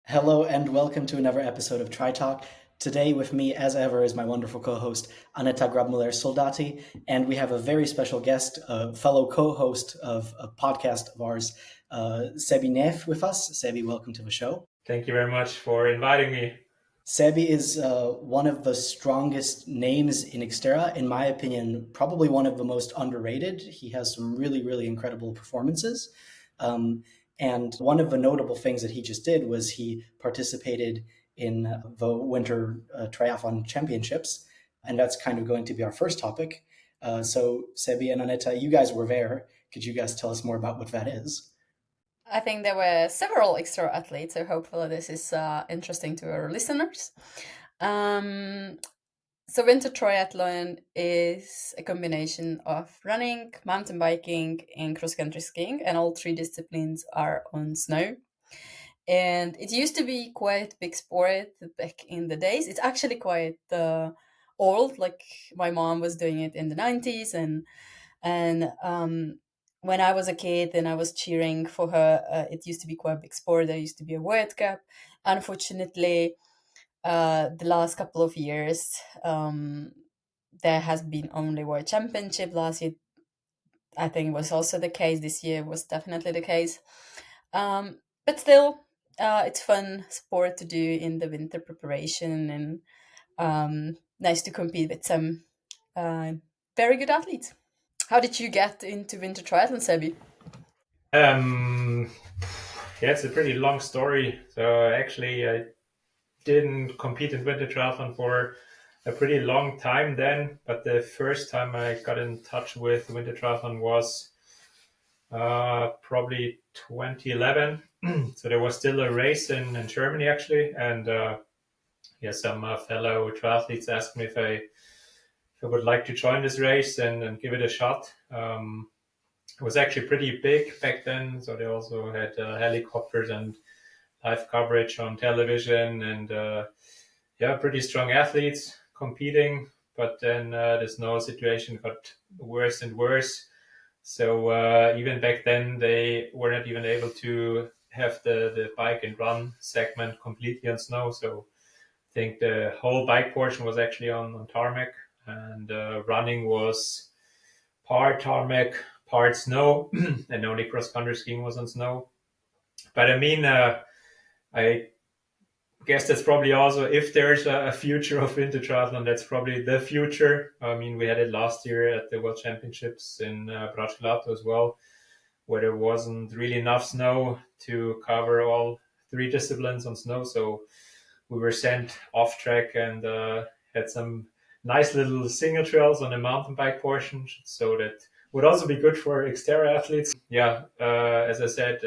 Hello and welcome to another episode of TriTalk. Today with me, as ever, is my wonderful co-host, Aneta Soldati, and we have a very special guest, a fellow co-host of a podcast of ours, Sebi Neef with us. Sebi, welcome to the show. Thank you very much for inviting me. Sebi is one of the strongest names in Xterra, in my opinion, probably one of the most underrated. He has some really, really incredible performances. Um, and one of the notable things that he just did was he participated in the Winter Triathlon Championships. And that's kind of going to be our first topic. So, Sebi and Aneta, you guys were there. Could you guys tell us more about what that is? I think there were several extra athletes, so hopefully this is interesting to our listeners. So winter triathlon is a combination of running, mountain biking, and cross-country skiing, and all three disciplines are on snow. And it used to be quite a big sport back in the days. It's actually quite old. Like my mom was doing it in the 90s, and when I was a kid and I was cheering for her, it used to be quite a big sport. There used to be a World Cup. Unfortunately, the last couple of years, there has been only World Championship. Last year, I think was also the case. This year was definitely the case. But still, it's fun sport to do in the winter preparation and nice to compete with some uh, very good athletes. How did you get into winter triathlon, Sebi? Um, yeah, it's a pretty long story. So actually, I didn't compete in winter triathlon for a pretty long time then, but the first time I got in touch with winter triathlon was probably 2011. So there was still a race in Germany actually, and yeah, some fellow triathletes asked me if I would like to join this race and give it a shot. It was actually pretty big back then, so they also had helicopters and live coverage on television, and yeah, pretty strong athletes competing. But then the snow situation got worse and worse. So even back then, they were not even able to have the bike and run segment completely on snow. So I think the whole bike portion was actually on tarmac, and running was part tarmac, part snow, and only cross country skiing was on snow. But I mean, I guess that's probably also, if there's a future of winter triathlon, that's probably the future. I mean, we had it last year at the World Championships in Bratislava as well, where there wasn't really enough snow to cover all three disciplines on snow. So we were sent off track and had some nice little single trails on the mountain bike portion. So that would also be good for Xterra athletes. Yeah, as I said,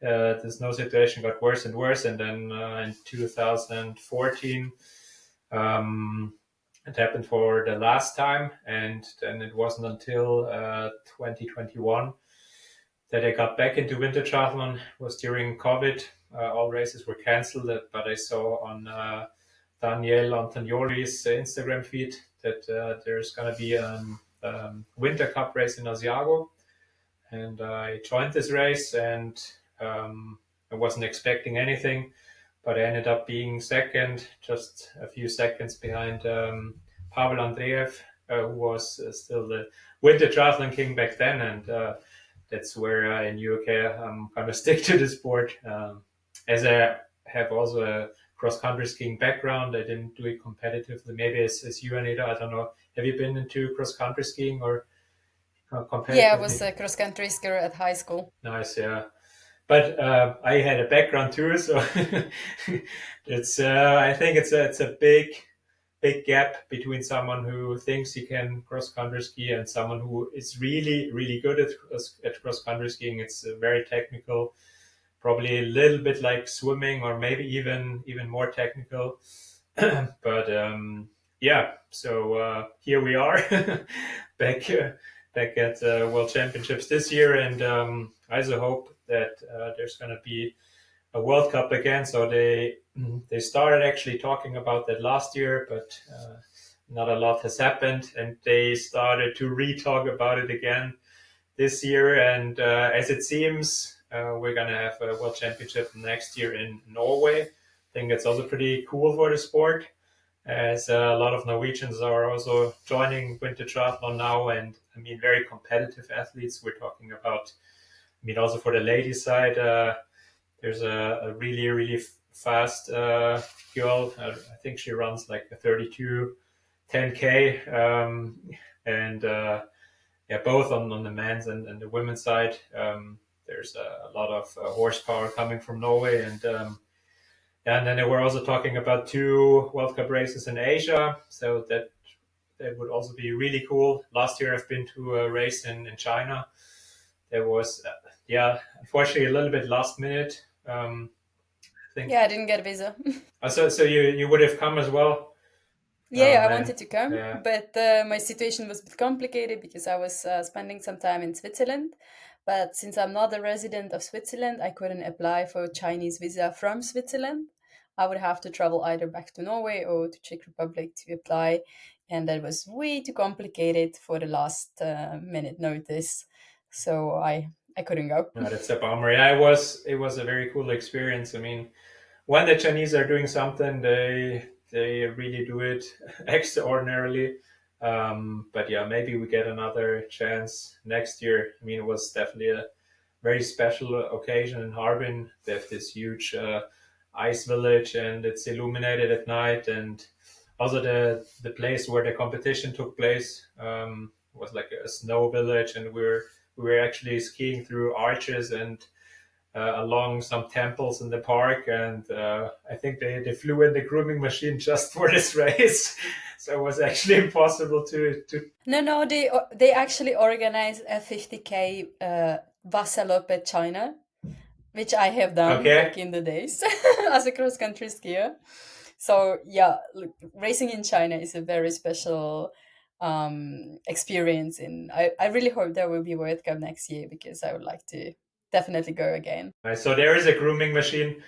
the snow situation got worse and worse. And then in 2014, it happened for the last time. And then it wasn't until 2021 that I got back into winter triathlon. It was during COVID. All races were cancelled, but I saw on Daniel Antonioli's Instagram feed that there's going to be a Winter Cup race in Asiago. And I joined this race, and I wasn't expecting anything, but I ended up being second, just a few seconds behind Pavel Andreev, who was still the Winter Triathlon King back then. And that's where in UK I'm going to stick to the sport. As I have also a cross country skiing background, I didn't do it competitively. Maybe as you, Anita, I don't know. Have you been into cross country skiing or Yeah, I was competitively? a cross country skier at high school. Nice, yeah. But I had a background too, so it's. I think it's a big gap between someone who thinks he can cross country ski and someone who is really good at cross country skiing. It's very technical, probably a little bit like swimming, or maybe even more technical. But yeah, so here we are back back at World Championships this year, and I also hope that there's going to be a World Cup again. So they started actually talking about that last year, but not a lot has happened, and they started to re-talk about it again this year. And as it seems, we're going to have a World Championship next year in Norway. I think it's also pretty cool for the sport, as a lot of Norwegians are also joining Winter Triathlon now, and I mean, very competitive athletes. We're talking about, I mean, also for the ladies side, there's a really, really fast girl. I think she runs like a 32 10K. And yeah, both on the men's and the women's side. There's a lot of horsepower coming from Norway. And then they were also talking about 2 World Cup races in Asia. So that would also be really cool. Last year I've been to a race in China. There was, yeah, unfortunately a little bit last minute. I think. Yeah, I didn't get a visa. So you would have come as well. Oh Yeah, I man, wanted to come, yeah. but my situation was a bit complicated because I was spending some time in Switzerland. But since I'm not a resident of Switzerland, I couldn't apply for a Chinese visa from Switzerland. I would have to travel either back to Norway or to Czech Republic to apply, and that was way too complicated for the last minute notice. So I couldn't go. No, that's a bummer. Yeah, it was a very cool experience. I mean, when the Chinese are doing something, they really do it extraordinarily. But yeah, maybe we get another chance next year. I mean, it was definitely a very special occasion in Harbin. They have this huge ice village, and it's illuminated at night. And also the place where the competition took place was like a snow village, and we were actually skiing through arches and along some temples in the park, and I think they flew in the grooming machine just for this race, so it was actually impossible to. No, they actually organized a 50K Wasserlope China, which I have done back Okay, in the days as a cross country skier. So yeah, look, racing in China is a very special experience, and I really hope there will be a World Cup next year because I would like to definitely go again. so there is a grooming machine.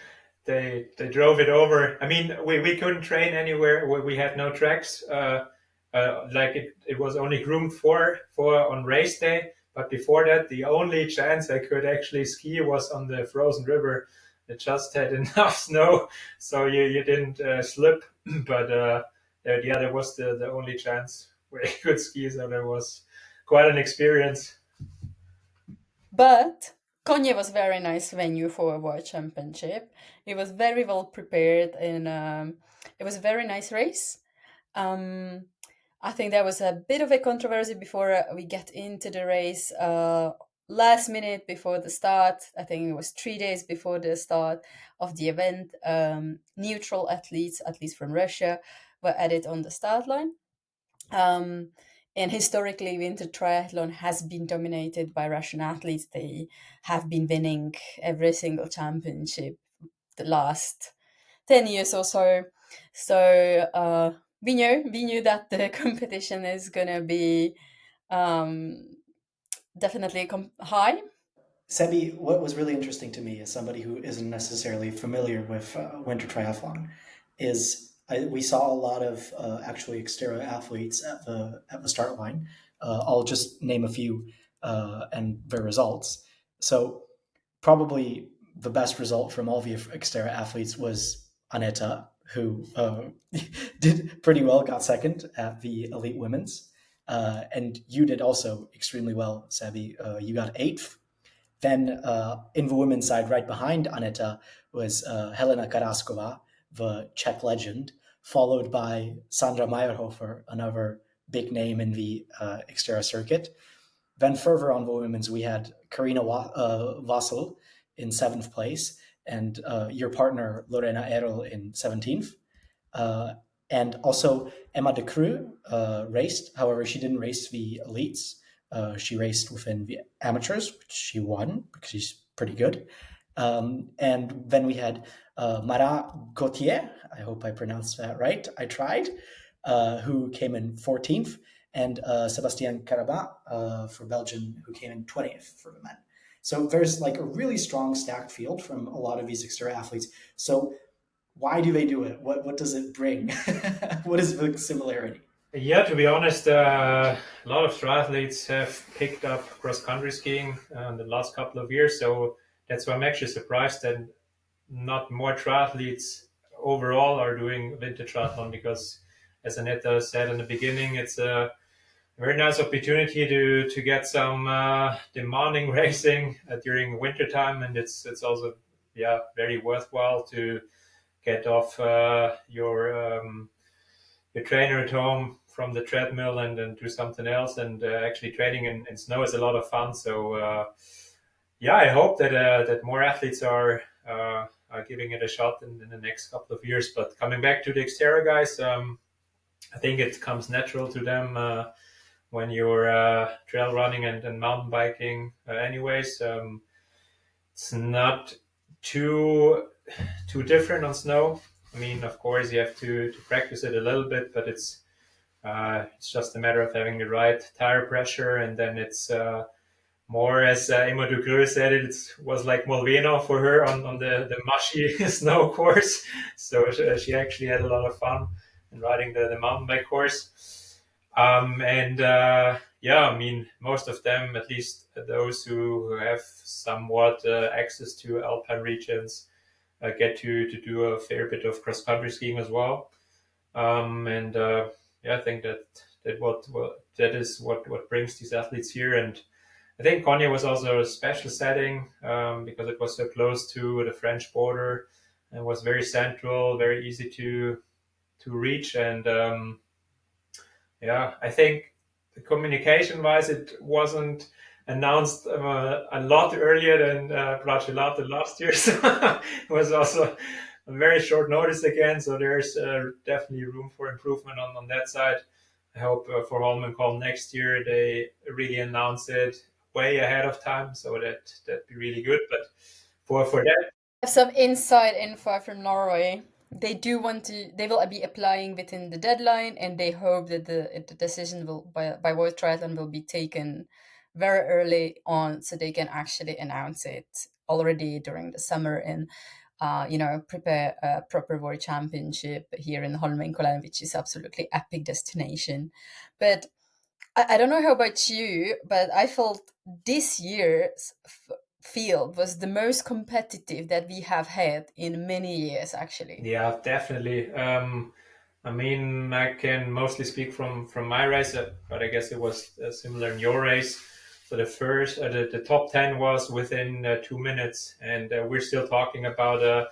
They drove it over. I mean, we couldn't train anywhere. We had no tracks. Like it was only groomed for on race day. But before that, the only chance I could actually ski was on the frozen river. It just had enough snow, so you didn't slip. But yeah, there was the only chance where you could ski. So there was quite an experience. But Konye was very nice venue for a world championship. It was very well prepared, and it was a very nice race. Um, I think there was a bit of a controversy before we get into the race. Last minute before the start, I think it was 3 days before the start of the event, neutral athletes, at least from Russia, were added on the start line. Um, and historically, winter triathlon has been dominated by Russian athletes. They have been winning every single championship the last 10 years or so. So we knew that the competition is gonna be um, definitely high. Sebi, what was really interesting to me as somebody who isn't necessarily familiar with winter triathlon is we saw a lot of actually Xterra athletes at the start line. I'll just name a few and their results. So probably the best result from all the Xterra athletes was Aneta, who did pretty well, got second at the elite women's. And you did also extremely well, Sebi. You got eighth. Then in the women's side, right behind Aneta, was Helena Karaskova, the Czech legend, followed by Sandra Meyerhofer, another big name in the Xterra circuit. Then further on the women's, we had Karina Vassel in seventh place, and your partner Lorena Errol in 17th. Uh, and also Emma de Croo raced. However, she didn't race the elites. She raced within the amateurs, which she won because she's pretty good. And then we had Mara Gauthier. I hope I pronounced that right. I tried. Who came in 14th, and Sebastian Carabin for Belgium, who came in 20th for the men. So there's like a really strong stacked field from a lot of these Xterra athletes. So why do they do it? What does it bring? What is the similarity? Yeah, to be honest, a lot of triathletes have picked up cross country skiing in the last couple of years. So that's why I'm actually surprised that not more triathletes overall are doing winter triathlon, because, as Aneta said in the beginning, it's a very nice opportunity to get some demanding racing during winter time, and it's also very worthwhile to get off your trainer at home from the treadmill and then do something else. And actually, training in snow is a lot of fun. So I hope that more athletes are giving it a shot in the next couple of years. But coming back to the Xterra guys, I think it comes natural to them when you're trail running and mountain biking. Anyways, it's not too different on snow. I mean, of course, you have to practice it a little bit, but it's just a matter of having the right tire pressure, and then it's more, as Emma Ducreux said, it was like Molveno for her on the mushy snow course. So she actually had a lot of fun in riding the mountain bike course. And I mean, most of them, at least those who have somewhat access to alpine regions, get to do a fair bit of cross country skiing as well. And I think that is what brings these athletes here. And I think Konya was also a special setting because it was so close to the French border and was very central, very easy to reach. And I think communication-wise, it wasn't announced a lot earlier than Bracciolato last year. So it was also a very short notice again. So there's definitely room for improvement on that side. I hope for Holmenkollen next year they really announce it way ahead of time, so that'd be really good. But for that, Have some inside info from Norway. They will be applying within the deadline, and they hope that the decision by World Triathlon will be taken very early on, so they can actually announce it already during the summer and prepare a proper World Championship here in Holmenkollen, which is absolutely epic destination. But I don't know how about you, but I felt this year's field was the most competitive that we have had in many years, actually. yeah, definitely. I mean, I can mostly speak from my race, but I guess it was similar in your race. So the top 10 was within 2 minutes, and we're still talking about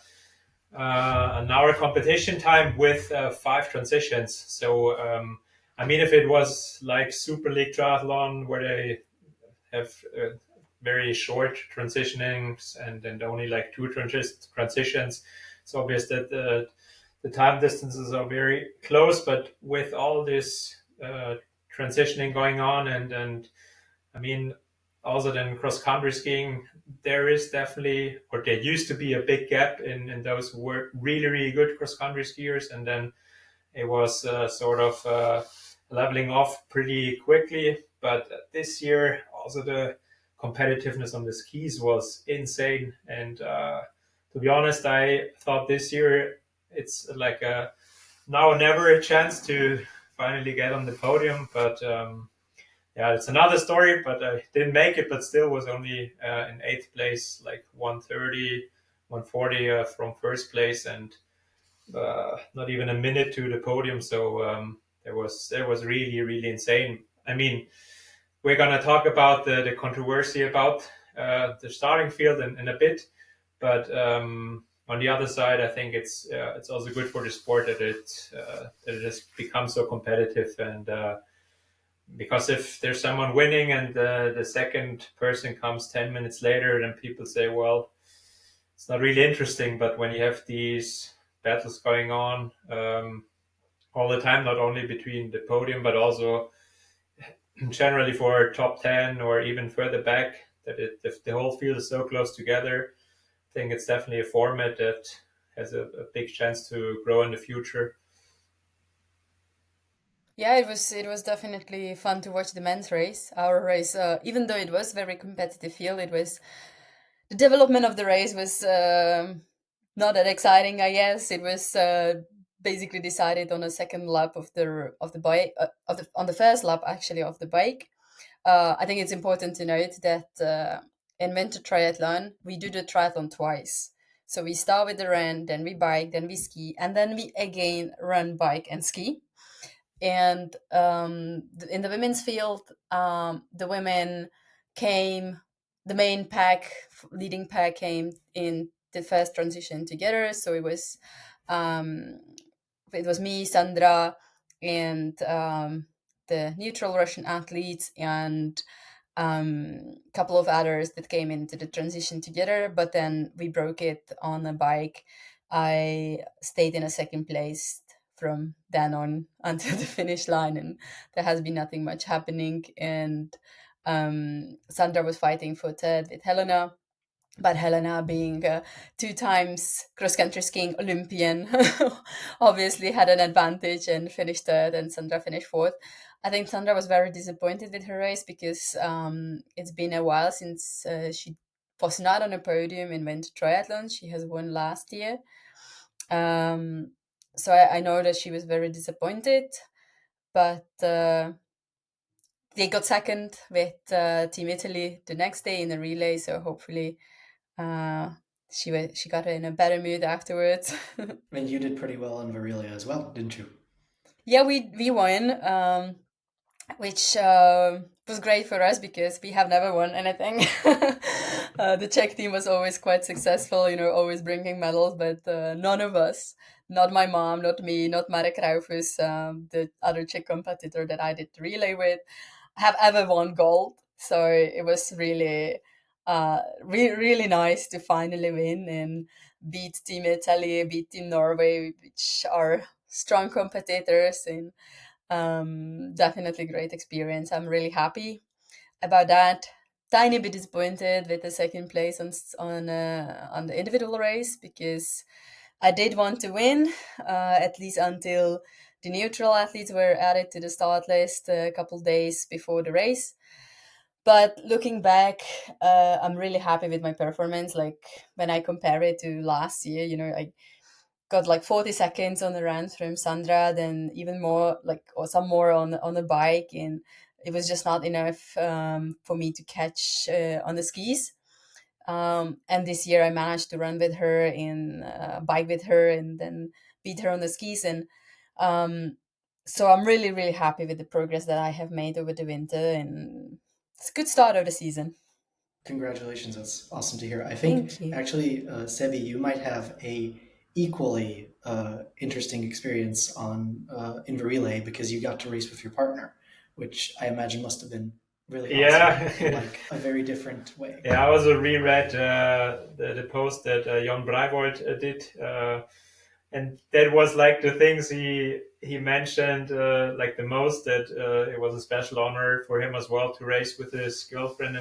an hour competition time with 5 transitions. So, I mean, if it was like Super League Triathlon, where they have very short transitionings and only like two transitions, it's obvious that the time distances are very close. But with all this transitioning going on, and I mean, also then cross country skiing, there is definitely, or there used to be, a big gap in those who were really, really good cross country skiers. And then it was sort of leveling off pretty quickly. But this year, also the competitiveness on the skis was insane. And to be honest, I thought this year it's like a now or never a chance to finally get on the podium. But it's another story. But I didn't make it, but still was only in eighth place, like 130, 140 from first place, and not even a minute to the podium. So there was really, really insane. I mean, we're gonna talk about the controversy about the starting field in a bit, but on the other side, I think it's also good for the sport that it has become so competitive. And because if there's someone winning and the second person comes 10 minutes later, then people say, well, it's not really interesting. But when you have these battles going on all the time, not only between the podium but also generally for top 10 or even further back, that if the whole field is so close together, I think it's definitely a format that has a big chance to grow in the future. Yeah, it was definitely fun to watch the men's race. Our race, even though it was very competitive field, it was the development of the race was not that exciting. I guess it was basically decided on a second lap of the bike on the first lap actually of the bike. I think it's important to note that in Winter Triathlon, we do the triathlon twice. So we start with the run, then we bike, then we ski, and then we again run, bike, and ski. And in the women's field, the women came, the main pack, leading pack came in the first transition together. So um, it was me, Sandra, and the neutral Russian athletes, and a couple of others that came into the transition together, but then we broke it on a bike. I stayed in a second place from then on until the finish line, and there has been nothing much happening. And Sandra was fighting for third with Helena, but Helena, being a 2 times cross country skiing Olympian, obviously had an advantage and finished third, and Sandra finished fourth. I think Sandra was very disappointed with her race because it's been a while since she was not on a podium in Winter Triathlon. She has won last year. So I know that she was very disappointed, but they got second with Team Italy the next day in the relay. So hopefully she got in a better mood afterwards. And you did pretty well on Varelia as well, didn't you? Yeah, we won, which was great for us because we have never won anything. The Czech team was always quite successful, always bringing medals, but none of us, not my mom, not me, not Marek Raufus, the other Czech competitor that I did the relay with, have ever won gold. So it was really, really nice to finally win and beat Team Italy, beat Team Norway, which are strong competitors, and definitely great experience. I'm really happy about that. Tiny bit disappointed with the second place on the individual race because I did want to win, at least until the neutral athletes were added to the start list a couple days before the race. But looking back, I'm really happy with my performance. Like when I compare it to last year, I got like 40 seconds on the run from Sandra, then even more, like, or some more on the bike, and it was just not enough for me to catch on the skis. And this year I managed to run with her and bike with her, and then beat her on the skis. And um, so I'm really, really happy with the progress that I have made over the winter, and it's a good start of the season. Congratulations, that's awesome to hear. I think Thank you. actually, Sebi, you might have a equally interesting experience on in relay because you got to race with your partner, which I imagine must have been really awesome in Yeah. like a very different way. Yeah, I also reread the post that Jon Breivold did, and that was like the things he mentioned like the most. That it was a special honor for him as well to race with his girlfriend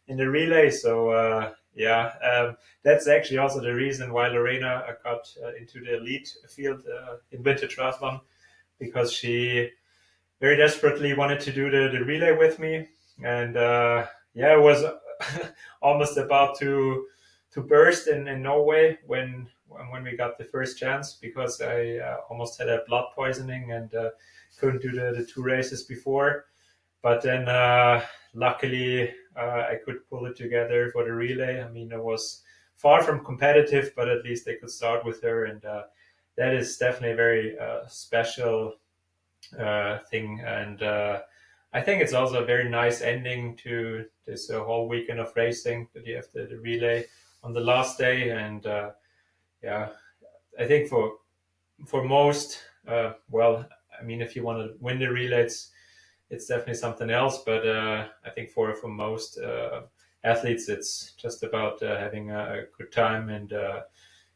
in the relay. So yeah, that's actually also the reason why Lorena got into the elite field in winter triathlon, because she very desperately wanted to do the relay with me, and yeah, it was almost about to burst in Norway when we got the first chance, because I almost had a blood poisoning and couldn't do the two races before. But then luckily I could pull it together for the relay. I mean, it was far from competitive, but at least I could start with her, and that is definitely a very special thing. And I think it's also a very nice ending to this whole weekend of racing, that you have the relay on the last day. And yeah, I think for most, well, I mean, if you want to win the relay, it's definitely something else. But I think for most athletes, it's just about having a good time. And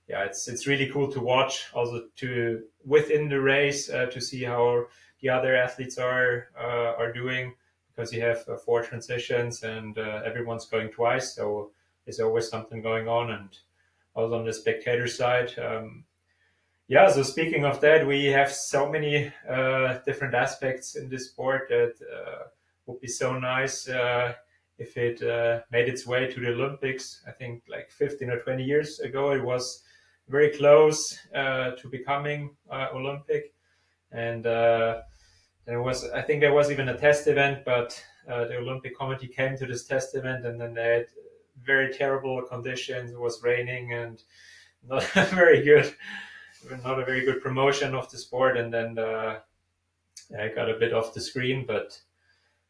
yeah, it's really cool to watch, also to within the race, to see how the other athletes are doing, because you have four transitions and everyone's going twice, so there's always something going on. And also on the spectator side, yeah. So speaking of that, we have so many different aspects in this sport that would be so nice if it made its way to the Olympics. I think like 15 or 20 years ago, it was very close to becoming Olympic, and there was, I think there was even a test event, but the Olympic Committee came to this test event, and then they had very terrible conditions. It was raining and not very good, not a very good promotion of the sport. And then I got a bit off the screen, but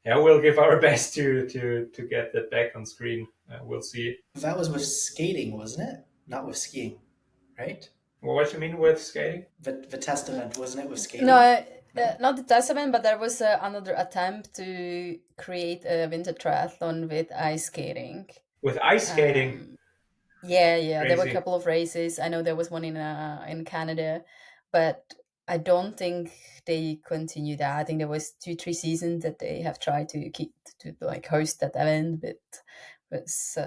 yeah, we'll give our best to get that back on screen. We'll see. That was with skating, wasn't it? Not with skiing, right? Well, what do you mean with skating? The test event, wasn't it, with skating? No, No? not the testament, but there was another attempt to create a winter triathlon with ice skating. With ice skating? Yeah, there were a Crazy. couple of races. I know there was one in Canada, but I don't think they continue that. I think there was 2-3 seasons that they have tried to keep to like host that event, but was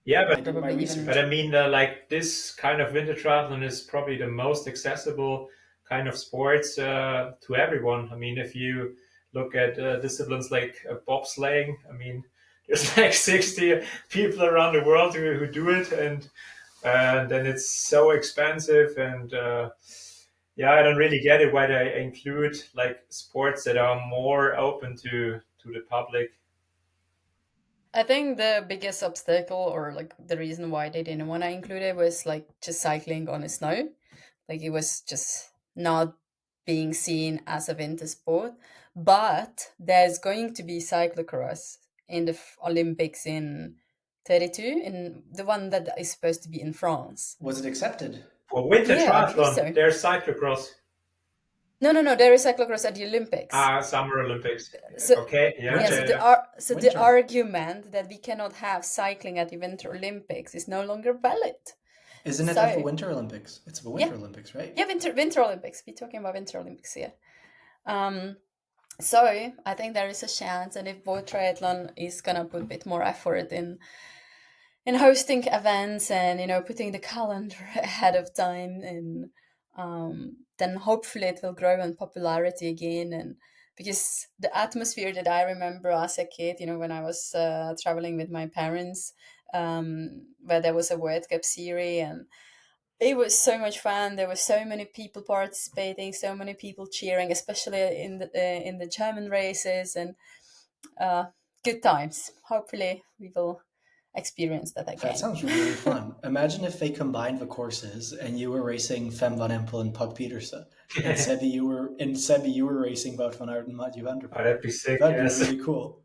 Yeah, I did my probably research. even but I mean, like this kind of winter triathlon is probably the most accessible kind of sports to everyone. I mean, if you look at disciplines like bobsleighing, I mean, there's like 60 people around the world who do it, and then it's so expensive. And yeah, I don't really get it why they include like sports that are more open to the public. I think the biggest obstacle or like the reason why they didn't want to include it was like just cycling on the snow. Like it was just not being seen as a winter sport. But there's going to be cyclocross in the Olympics in 32, in the one that is supposed to be in France. Was it accepted? For winter Yeah, I believe triathlon, so. there's cyclocross. No, there is cyclocross at the Olympics. Summer Olympics. So Okay, yeah, yeah, Winter. so yeah, yeah. the Winter. argument that we cannot have cycling at the Winter Olympics is no longer valid. Isn't it So- at the Winter Olympics? It's the Winter Yeah. Olympics, right? Yeah, Winter Olympics. We're talking about Winter Olympics here. So I think there is a chance, and if World Triathlon is gonna put a bit more effort in hosting events and putting the calendar ahead of time, and then hopefully it will grow in popularity again. And because the atmosphere that I remember as a kid, when I was traveling with my parents, where there was a World Cup series, and it was so much fun. There were so many people participating, so many people cheering, especially in the German races, and good times. Hopefully, we will experience that again. That sounds really fun. Imagine if they combined the courses and you were racing Fem van Empel and Pug Petersen, and Sebi you were racing Wout van Aert and Mathieu van der Poel. Oh, that'd be sick. That'd Yes. be really cool.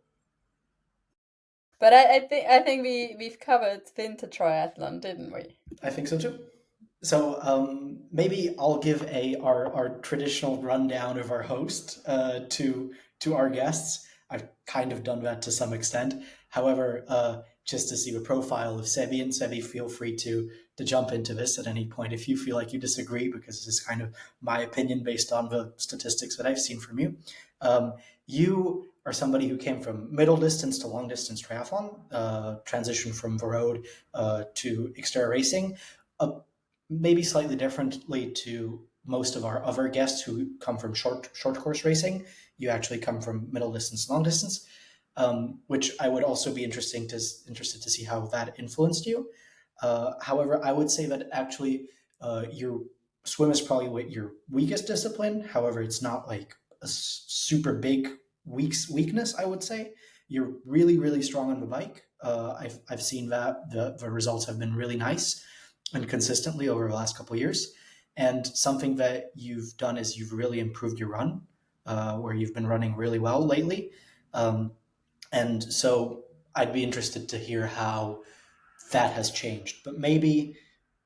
But I think we've covered winter triathlon, didn't we? I think so too. So maybe I'll give our traditional rundown of our host to our guests. I've kind of done that to some extent. However, just to see the profile of Sebi, and Sebi, feel free to jump into this at any point if you feel like you disagree, because this is kind of my opinion based on the statistics that I've seen from you. You are somebody who came from middle distance to long distance triathlon, transitioned from the road to Xterra racing. Maybe slightly differently to most of our other guests who come from short course racing. You actually come from middle distance, long distance, which I would also be interested to see how that influenced you. However, I would say that actually your swim is probably your weakest discipline. However, it's not like a super big weakness, I would say. You're really, really strong on the bike. I've seen that the results have been really nice and consistently over the last couple of years. And something that you've done is you've really improved your run, where you've been running really well lately. And so I'd be interested to hear how that has changed. But maybe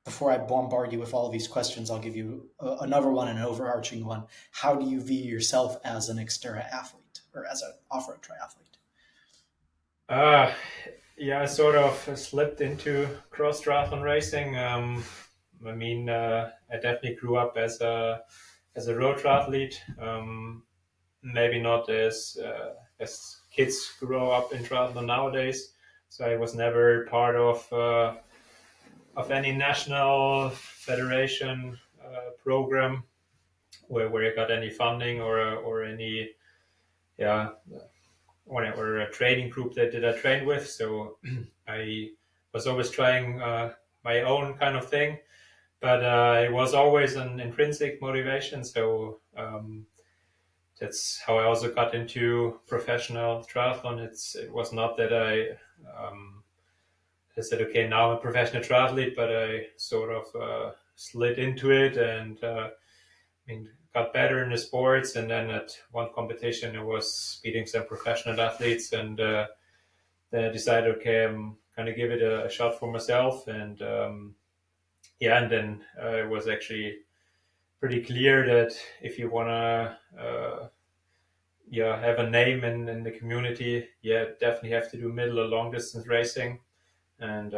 before I bombard you with all of these questions, I'll give you another one, an overarching one. How do you view yourself as an Xterra athlete or as an off-road triathlete? Yeah, I sort of slipped into cross triathlon racing. I mean, I definitely grew up as a road triathlete. Maybe not as kids grow up in triathlon nowadays. So I was never part of any national federation program where I got any funding or any or a training group that I trained with. So I was always trying my own kind of thing, but it was always an intrinsic motivation. So that's how I also got into professional triathlon. It was not that I I said, okay, now I'm a professional triathlete, but I sort of slid into it and got better in the sports. And then at one competition, I was beating some professional athletes, and then I decided, okay, I'm gonna give it a shot for myself. And and then it was actually pretty clear that if you wanna have a name in the community, definitely have to do middle or long distance racing. And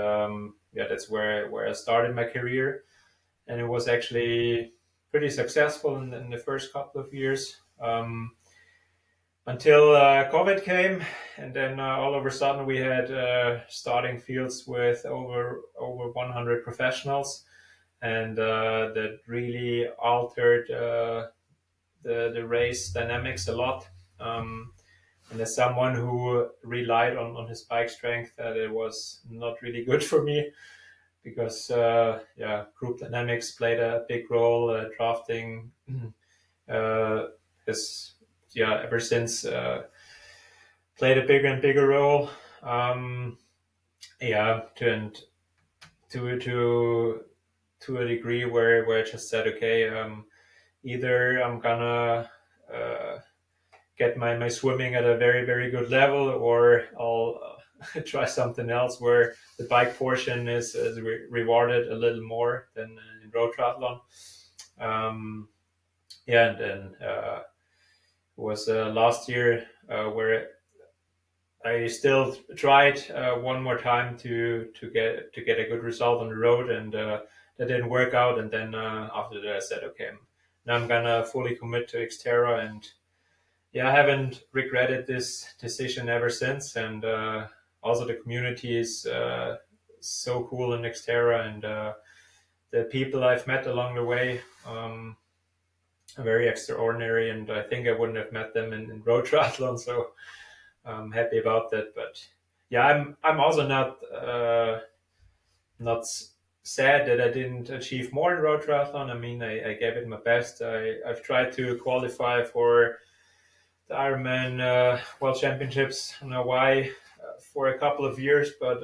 that's where I started my career, and it was actually pretty successful in the first couple of years, until COVID came, and then all of a sudden we had starting fields with over 100 professionals, and that really altered the race dynamics a lot. And as someone who relied on his bike strength, it was not really good for me, because group dynamics played a big role. Drafting has ever since played a bigger and bigger role. And to a degree where I just said, okay, either I'm gonna get my swimming at a very, very good level, or I'll try something else where the bike portion is rewarded a little more than in road triathlon. Um, and then it was last year where I still tried one more time to get a good result on the road, and that didn't work out. And then after that, I said, okay, now I'm gonna fully commit to Xterra, and I haven't regretted this decision ever since. And also, the community is so cool in Xterra, and the people I've met along the way are very extraordinary. And I think I wouldn't have met them in road triathlon, so I'm happy about that. But I'm also not sad that I didn't achieve more in road triathlon. I mean, I gave it my best. I've tried to qualify for the Ironman World Championships. I don't know why, for a couple of years, but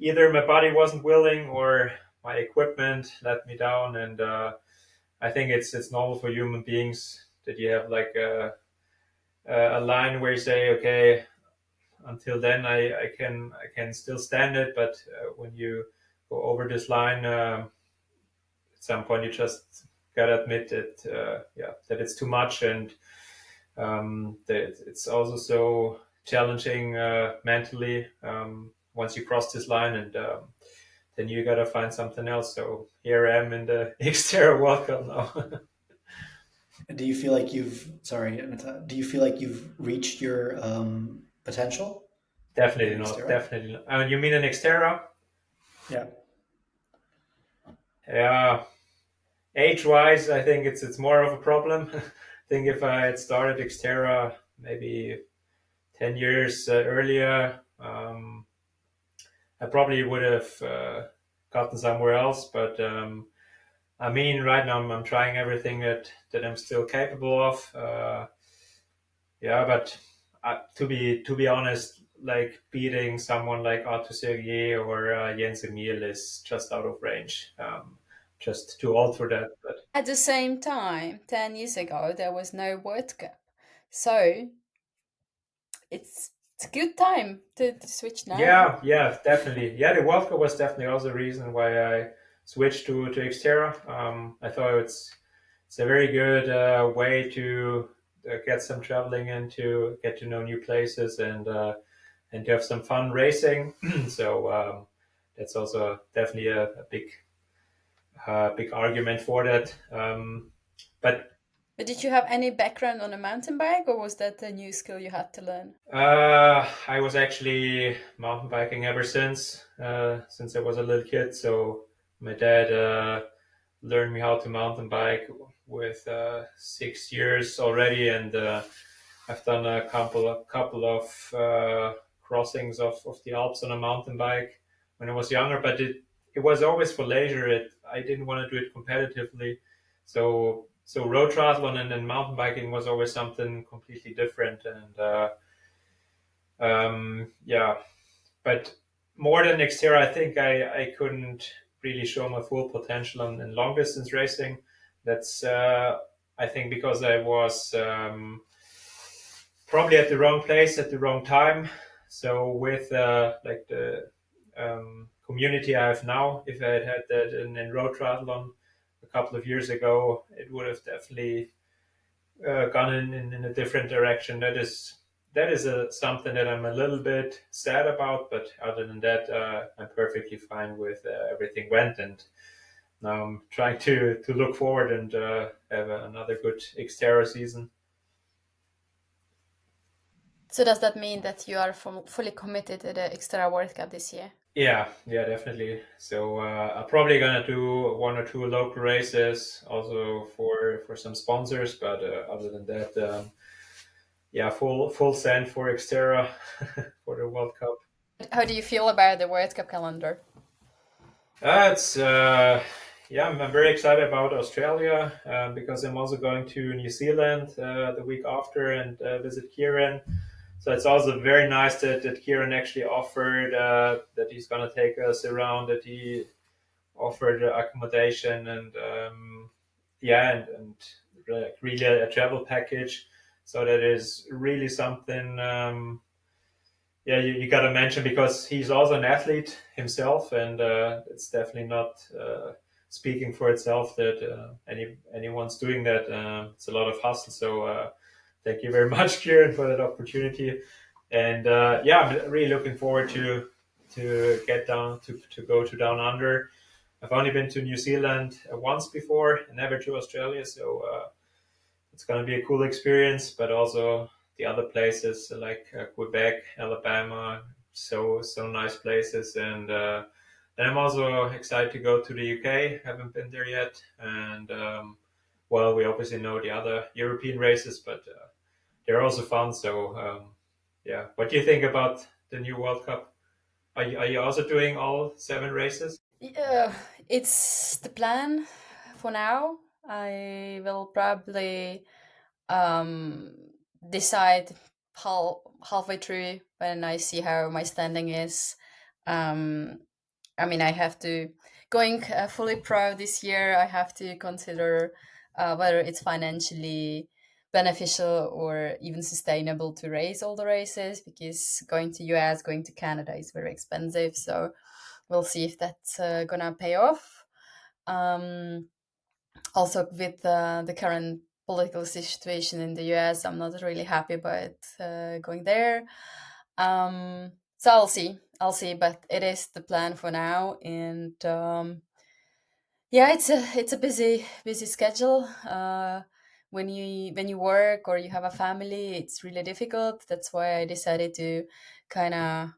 either my body wasn't willing or my equipment let me down. And I think it's normal for human beings that you have like a line where you say, okay, until then I can still stand it, but when you go over this line, at some point you just gotta admit that that it's too much. And that it's also so challenging mentally once you cross this line, and then you gotta find something else. So here I am in the Xterra World Cup now. Do you feel like Aneta, do you feel like you've reached your potential Definitely in not. Xterra? Definitely not. You mean in Xterra? Yeah. Yeah. Age-wise, I think it's more of a problem. I think if I had started Xterra maybe 10 years earlier, I probably would have gotten somewhere else. But I mean, right now I'm trying everything that I'm still capable of. But to be honest, like beating someone like Arthur Sergier or Jens Emil is just out of range. Just too old for that. But At the same time, 10 years ago, there was no World Cup. So it's a good time to switch now. definitely. Yeah, the World Cup was definitely also the reason why I switched to Xterra. I thought it's a very good way to get some traveling in, to get to know new places, and to have some fun racing. So that's also definitely a big argument for that. But But did you have any background on a mountain bike, or was that a new skill you had to learn? I was actually mountain biking ever since I was a little kid. So my dad learned me how to mountain bike with 6 years already, and I've done a couple of crossings of the Alps on a mountain bike when I was younger. But it was always for leisure. I didn't want to do it competitively. So road triathlon and then mountain biking was always something completely different. And but more than Xterra, I think I couldn't really show my full potential in long distance racing. That's I think because I was probably at the wrong place at the wrong time. So with like the community I have now, if I had that in road triathlon a couple of years ago, it would have definitely gone in a different direction. That is something that I'm a little bit sad about, but other than that, I'm perfectly fine with everything went, and now I'm trying to look forward and have another good Xterra season. So does that mean that you are fully committed to the Extra World Cup this year? Yeah, definitely. So I'm probably gonna do one or two local races, also for some sponsors. But other than that, yeah, full send for Xterra for the World Cup. How do you feel about the World Cup calendar? It's yeah, I'm very excited about Australia because I'm also going to New Zealand the week after and visit Kieran. So it's also very nice that Kieran actually offered that he's going to take us around, that he offered accommodation and yeah, and really a travel package. So that is really something. Yeah, you got to mention because he's also an athlete himself, and it's definitely not speaking for itself that anyone's doing that. It's a lot of hustle. So thank you very much, Kieran, for that opportunity. And yeah, I'm really looking forward to get down to go to down under. I've only been to New Zealand once before, and never to Australia. So it's going to be a cool experience, but also the other places like Quebec, Alabama, so nice places. And then I'm also excited to go to the UK. Haven't been there yet, and well, we obviously know the other European races, but they're also fun. So yeah, what do you think about the new World Cup? Are you also doing all 7 races? Yeah, it's the plan for now. I will probably um, decide halfway through when I see how my standing is. Um, I mean, I have to going fully pro this year. I have to consider whether it's financially beneficial or even sustainable to race all the races because going to US, going to Canada is very expensive. So we'll see if that's gonna pay off. Um, Also, with the current political situation in the US, I'm not really happy about going there. So I'll see. I'll see, but it is the plan for now. And yeah, it's a busy schedule. When you work or you have a family, it's really difficult. That's why I decided to kind of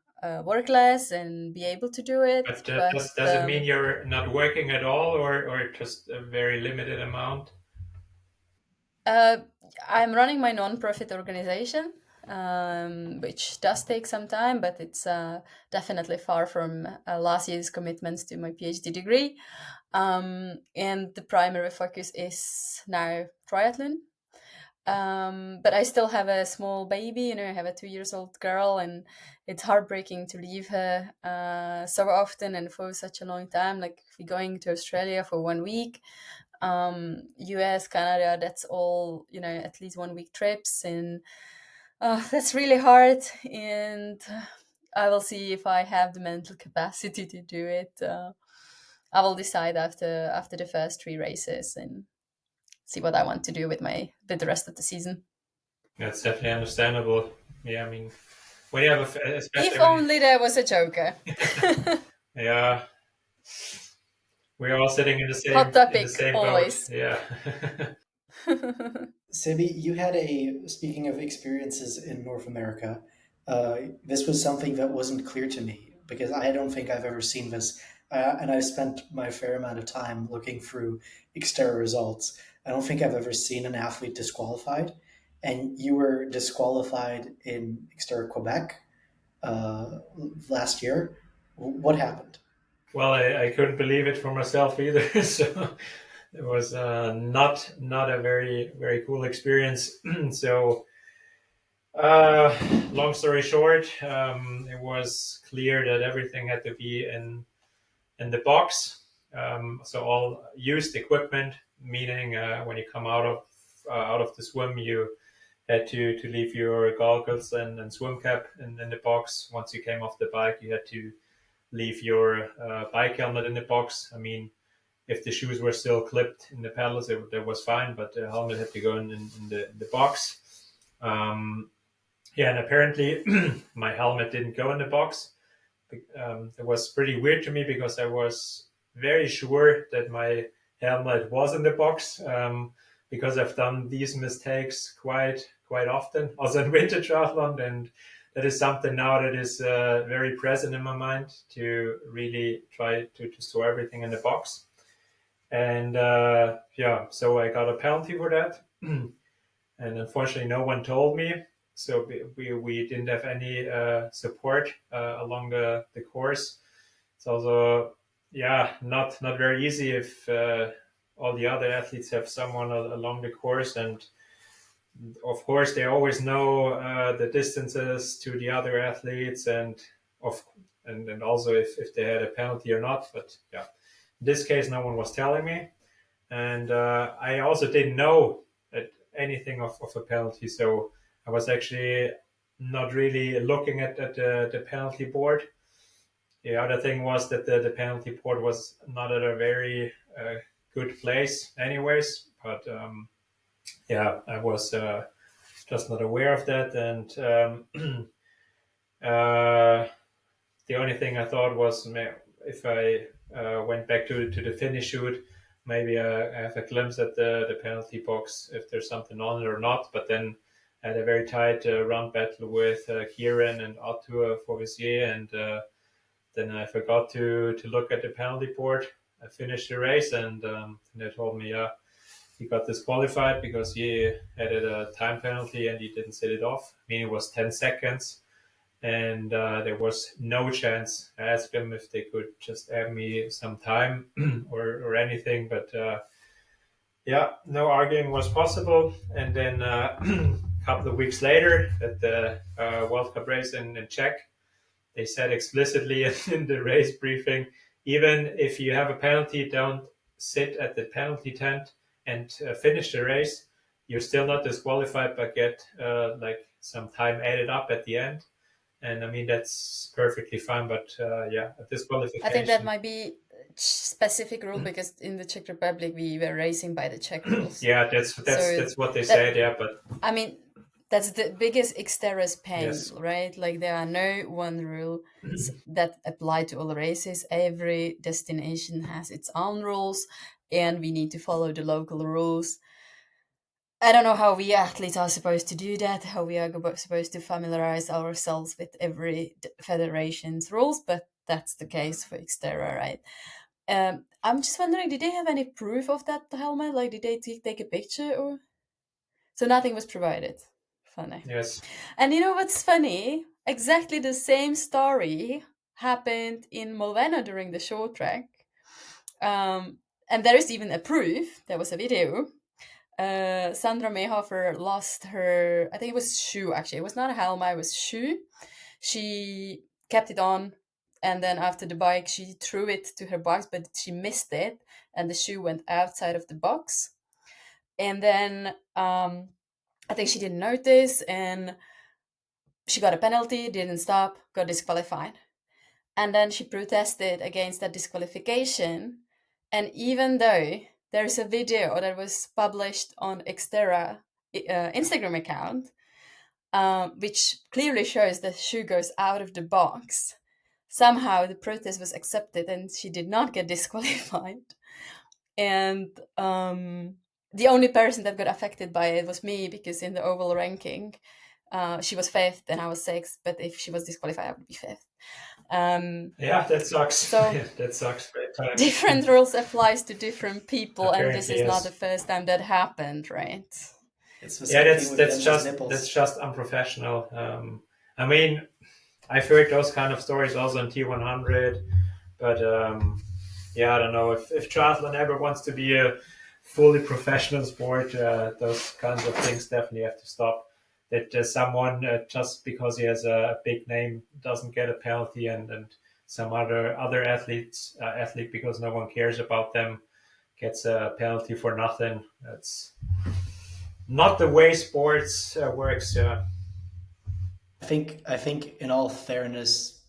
work less and be able to do it. But But does it mean you're not working at all, or just a very limited amount? Uh, I'm running my non-profit organization, which does take some time, but it's definitely far from last year's commitments to my PhD degree. And the primary focus is now triathlon. But I still have a small baby, I have a 2 years old girl, and it's heartbreaking to leave her so often and for such a long time. Like, if we're going to Australia for 1 week, US, Canada, that's all, at least 1 week trips. And that's really hard. And I will see if I have the mental capacity to do it. I will decide after the first 3 races and see what I want to do with the rest of the season. That's definitely understandable. Yeah, I mean, when you have especially If when you, only there was a joker. yeah, we're all sitting in the Hot same topic, boat. always. Yeah. Sebi, you had speaking of experiences in North America, this was something that wasn't clear to me because I don't think I've ever seen this. And I've spent my fair amount of time looking through Xterra results. I don't think I've ever seen an athlete disqualified. And you were disqualified in Xterra Quebec last year. What happened? Well, I couldn't believe it for myself either. So it was not a very cool experience. So Long story short, it was clear that everything had to be in the box. So all used equipment, meaning when you come out of the swim, you had to leave your goggles and swim cap in the box. Once you came off the bike, you had to leave your bike helmet in the box. I mean, if the shoes were still clipped in the pedals, that was fine, but the helmet had to go in the box. Yeah, and apparently my helmet didn't go in the box. It was pretty weird to me because I was very sure that my helmet was in the box, because I've done these mistakes quite often, also in winter triathlon, and that is something now that is very present in my mind to really try to store everything in the box. And yeah, so I got a penalty for that. And unfortunately, no one told me. So we didn't have any support along the course. It's also, yeah, not very easy if all the other athletes have someone along the course, and of course they always know the distances to the other athletes, of and also if they had a penalty or not. But yeah, in this case, no one was telling me, and I also didn't know anything of a penalty, so I was actually not really looking at the penalty board. The other thing was that the penalty board was not at a very good place, anyways. But yeah, I was just not aware of that, and the only thing I thought was if I went back to the finish shoot, maybe I have a glimpse at the penalty box if there's something on it or not. But then I had a very tight round battle with Kieran and Arthur Forvissier, and then I forgot to look at the penalty board. I finished the race, and they told me, yeah, he got disqualified because he had a time penalty and he didn't set it off. I mean, it was 10 seconds, and there was no chance. I asked them if they could just add me some time or anything, but yeah, no arguing was possible. And then a couple of weeks later, at the World Cup race in Czech, they said explicitly in the race briefing, even if you have a penalty, don't sit at the penalty tent and finish the race. You're still not disqualified, but get like some time added up at the end. And I mean, that's perfectly fine. But yeah, a I think that disqualification. might be specific rule because in the Czech Republic we were racing by the Czech rules. Yeah, that's that's So that's what they that said. Yeah, but I mean that's the biggest Xterra's pain, yes, right? Like there are no one rule that apply to all races. Every destination has its own rules, and we need to follow the local rules. I don't know how we athletes are supposed to do that, how we are supposed to familiarize ourselves with every federation's rules, but that's the case for Xterra, right? I'm just wondering, did they have any proof of that helmet? Like, did they take a picture or? So nothing was provided. Funny. yes, And you know what's funny? Exactly the same story happened in Molvena during the short track. And there is even a proof. There was a video. Sandra Mayhofer lost her, I think it was shoe actually. It was not a helmet, it was shoe. She kept it on, and then after the bike, she threw it to her box, but she missed it, and the shoe went outside of the box. And then I think she didn't notice, and she got a penalty, didn't stop, got disqualified. And then she protested against that disqualification. And even though there's a video that was published on Xterra Instagram account, which clearly shows that shoe goes out of the box, somehow the protest was accepted and she did not get disqualified. And the only person that got affected by it was me, because in the overall ranking, she was fifth and I was sixth. But if she was disqualified, I would be fifth. yeah, that sucks. So Yeah, that sucks big time. different rules applies to different people, and this Apparently, is not the yes. first time that happened, right? It's the Yeah, same thing that's with that's Benji's just that's nipples. just unprofessional. I mean, I've heard those kind of stories also on T100, but yeah, I don't know if triathlon ever wants to be a fully professional sport. Those kinds of things definitely have to stop. that someone just because he has a big name doesn't get a penalty, and some other athlete because no one cares about them gets a penalty for nothing. That's not the way sports works. I think in all fairness,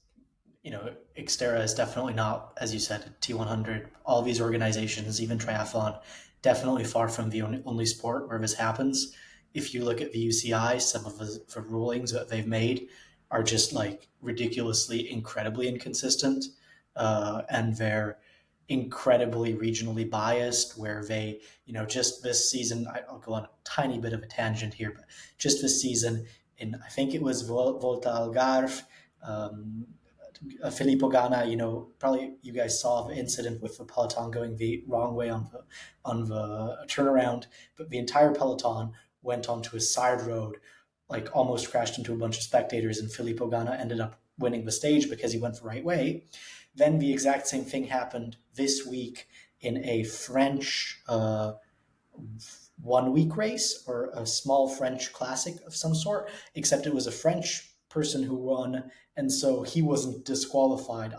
Xterra is definitely not, as you said, T100. All these organizations, even triathlon, definitely far from the only sport where this happens. If you look at the UCI, some of the rulings that they've made are just like ridiculously, incredibly inconsistent, and they're incredibly regionally biased. Where they, just this season, I'll go on a tiny bit of a tangent here, but just this season, in I think it was Volta Algarve. Um, Filippo Ganna, probably you guys saw the incident with the peloton going the wrong way on the turnaround, but the entire peloton went onto a side road, like almost crashed into a bunch of spectators, and Filippo Ganna ended up winning the stage because he went the right way. Then the exact same thing happened this week in a French 1 week race, or a small French classic of some sort, except it was a French person who won, and so he wasn't disqualified,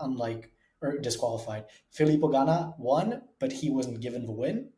or disqualified. Filippo Ganna won, but he wasn't given the win.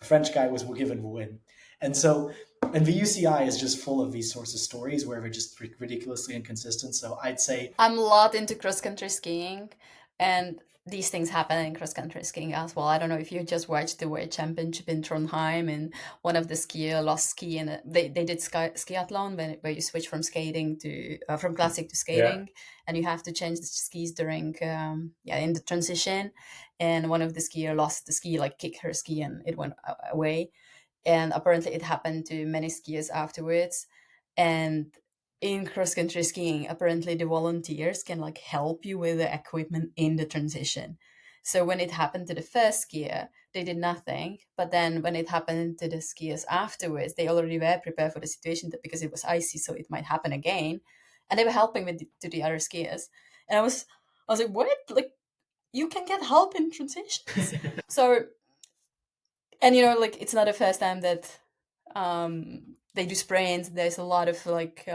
The French guy was given the win. And so, and the UCI is just full of these sorts of stories where they're just ridiculously inconsistent. So I'd say, I'm a lot into cross country skiing, and these things happen in cross country skiing as well. I don't know if you just watched the World Championship in Trondheim, and one of the skier lost ski, and they did skiathlon where you switch from skating to from classic to Yeah, skating, and you have to change the skis during in the transition. And one of the skier lost the ski, like kicked her ski, and it went away. And apparently it happened to many skiers afterwards. And in cross country skiing, apparently the volunteers can like help you with the equipment in the transition. So when it happened to the first skier, they did nothing. But then when it happened to the skiers afterwards, they already were prepared for the situation, that because it was icy, so it might happen again. And they were helping to the other skiers. And I was like, what? Like, you can get help in transitions. So, and like, it's not the first time that they do sprints. There's a lot of like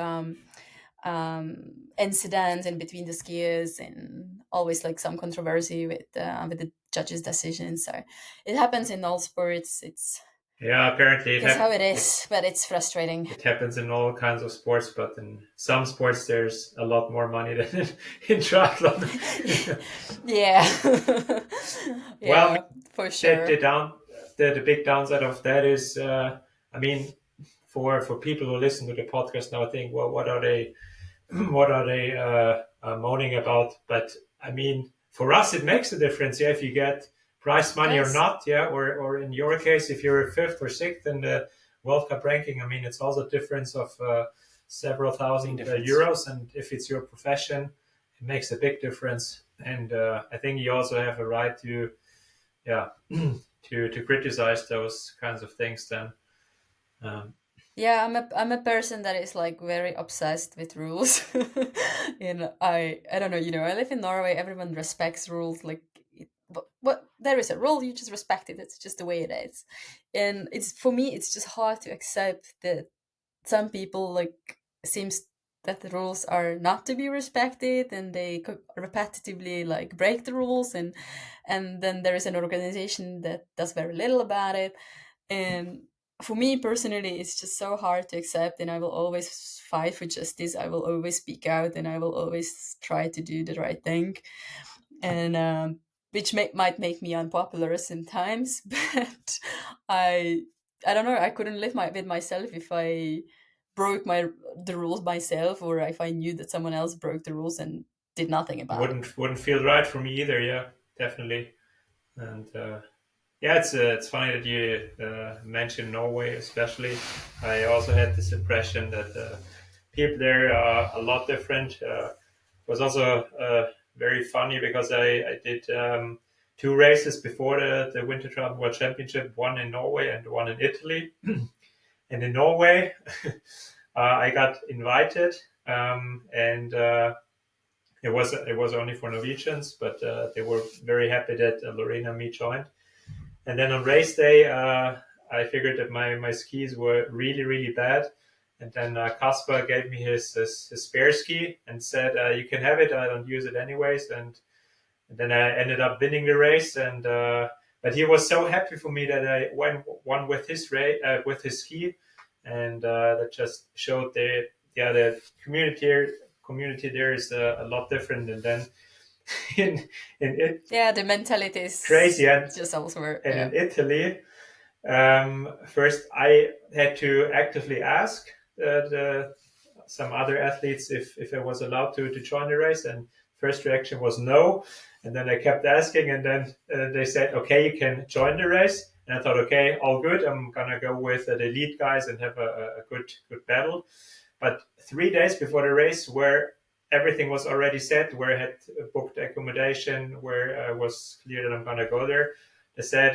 incidents in between the skiers, and always like some controversy with the judges' decisions. So it happens in all sports. yeah. Apparently, It's how it is, but it's frustrating. it happens in all kinds of sports, but in some sports, there's a lot more money than in triathlon. Yeah. Well, Yeah, for the sure. the down the big downside of that is, I mean, for people who listen to the podcast now, think, well, what are they what are they moaning about? But I mean, for us, it makes a difference. Yeah, if you get prize It money or does. not. Yeah, or in your case, if you're fifth or sixth in the World Cup ranking, I mean, it's also a difference of several thousand difference. euros. And if it's your profession, it makes a big difference. And I think you also have a right to, yeah, to criticize those kinds of things. Then, um, Yeah, I'm a person that is like very obsessed with rules. And I don't know, I live in Norway, everyone respects rules, like but there is a rule, you just respect it. It's just the way it is. And it's, for me, it's just hard to accept that some people like seems that the rules are not to be respected, and they repetitively like break the rules, and then there is an organization that does very little about it. And for me personally, it's just so hard to accept, and I will always fight for justice. I will always speak out, and I will always try to do the right thing. And which might make me unpopular sometimes, but I I don't know. I couldn't live with myself if I broke the rules myself, or if I knew that someone else broke the rules and did nothing about it. wouldn't feel right for me either. Yeah, definitely. And yeah, it's funny that you mentioned Norway, especially. I also had this impression that people there are a lot different. It was also very funny because I did two races before the Winter Triathlon World Championship, one in Norway and one in Italy. And in Norway, I got invited, and it was only for Norwegians, but they were very happy that Lorena and me joined. And then on race day, I figured that my skis were really, really bad. And then Kasper gave me his spare ski and said, "You can have it. I don't use it anyways." And then I ended up winning the race. And but he was so happy for me that I won with his with his ski, and that just showed the community there is a lot different. And then in it, Yeah, the mentality is crazy. And just elsewhere. in Italy, first I had to actively ask some other athletes if I was allowed to join the race, and first reaction was no. And then I kept asking, and then they said, "Okay, you can join the race." And I thought, "Okay, all good. I'm gonna go with the elite guys and have a good battle." But 3 days before the race, where everything was already set, where I had booked accommodation, where I was clear that I'm gonna go there, they said,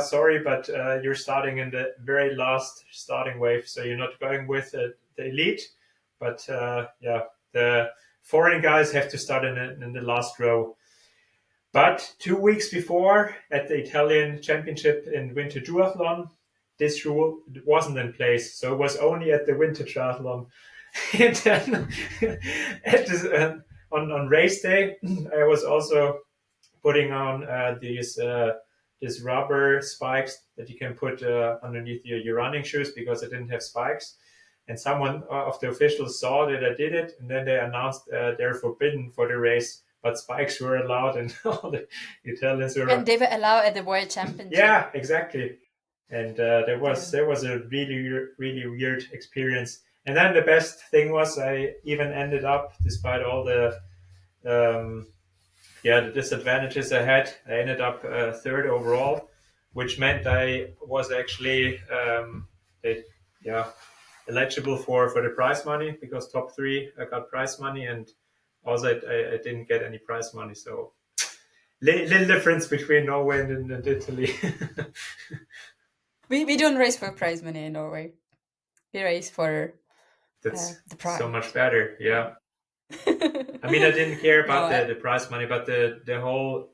"Sorry, but you're starting in the very last starting wave, so you're not going with the elite, but yeah, the foreign guys have to start in the last row." But 2 weeks before, at the Italian Championship in Winter Triathlon, this rule wasn't in place, so it was only at the Winter Triathlon. And then at this, on race day, I was also putting on these rubber spikes that you can put underneath your running shoes because I didn't have spikes. And someone of the officials saw that I did it, and then they announced they're forbidden for the race, but spikes were allowed, and all the Italians were. And they were allowed at the World Championship. Yeah, exactly. And there was a really weird experience. And then the best thing was I even ended up, despite all the the disadvantages I had, I ended up third overall, which meant I was actually eligible for the prize money, because top three I got prize money, and also I didn't get any prize money. So little difference between Norway and Italy. We don't race for prize money in Norway. We race for That's the prize. so much better. Yeah. I mean, I didn't care about No, the prize money, but the whole,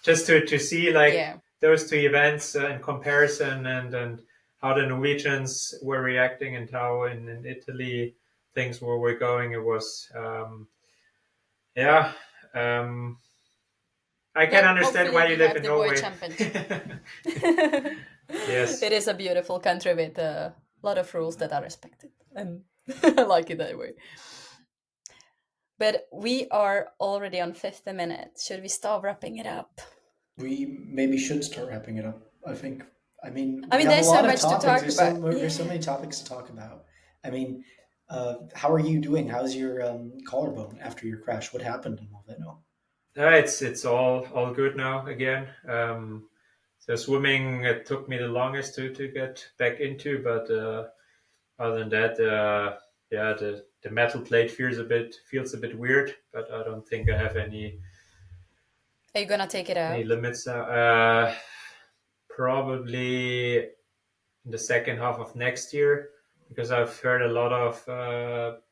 just to see like those two events in comparison, and how the Norwegians were reacting, and how in Italy things were going. It was I can understand why you live in Norway. Yes, it is a beautiful country with a lot of rules that are respected, and I like it that way. But we are already on 50 minutes. Should we start wrapping it up? We maybe should start wrapping it up. I mean, there's so much to talk about. There's so many topics to talk about. I mean, how are you doing? How's your collarbone after your crash? What happened in Molveno? it's all good now again. So swimming, it took me the longest to get back into, but other than that, the metal plate feels a bit weird, but I don't think I have any. Are you gonna take it out? Any limits? Probably in the second half of next year, because I've heard a lot of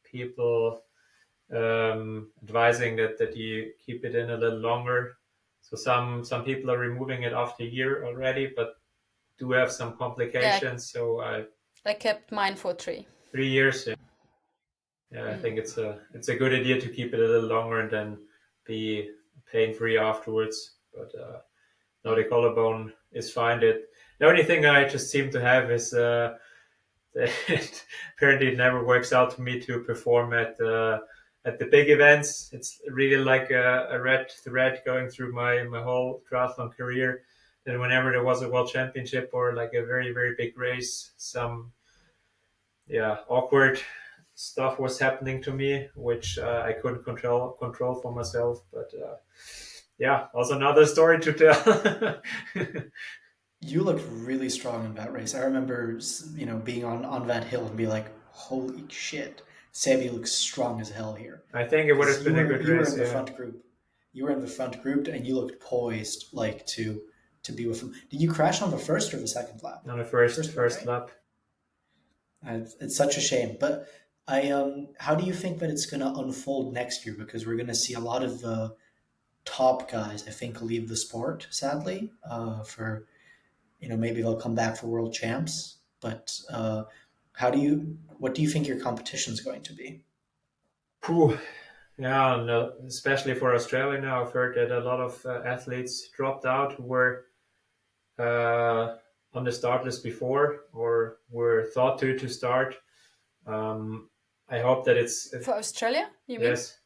people advising that you keep it in a little longer. So some people are removing it after a year already, but do have some complications. So I kept mine for 3 years. Yeah, I think it's a good idea to keep it a little longer and then be pain free afterwards. But no, the collarbone is fine. The only thing I just seem to have is that apparently it never works out for me to perform at the big events. It's really like a red thread going through my whole triathlon career. That whenever there was a world championship or like a very, very big race, some awkward stuff was happening to me, which I couldn't control for myself. But also another story to tell. You looked really strong in that race. I remember, being on that hill and be like, "Holy shit, Sammy looks strong as hell here." I think it would have been a good race. You were in the front group. You were in the front group, and you looked poised, like to be with him. Did you crash on the first or the second lap? On the first lap. It's such a shame, but how do you think that it's going to unfold next year? Because we're going to see a lot of top guys, I think, leave the sport, sadly. Maybe they'll come back for world champs. But What do you think your competition is going to be? Phew. Yeah, no, especially for Australia now, I've heard that a lot of athletes dropped out who were uh, on the start list before or were thought to start. Um, I hope that it's For Australia, you mean? yes.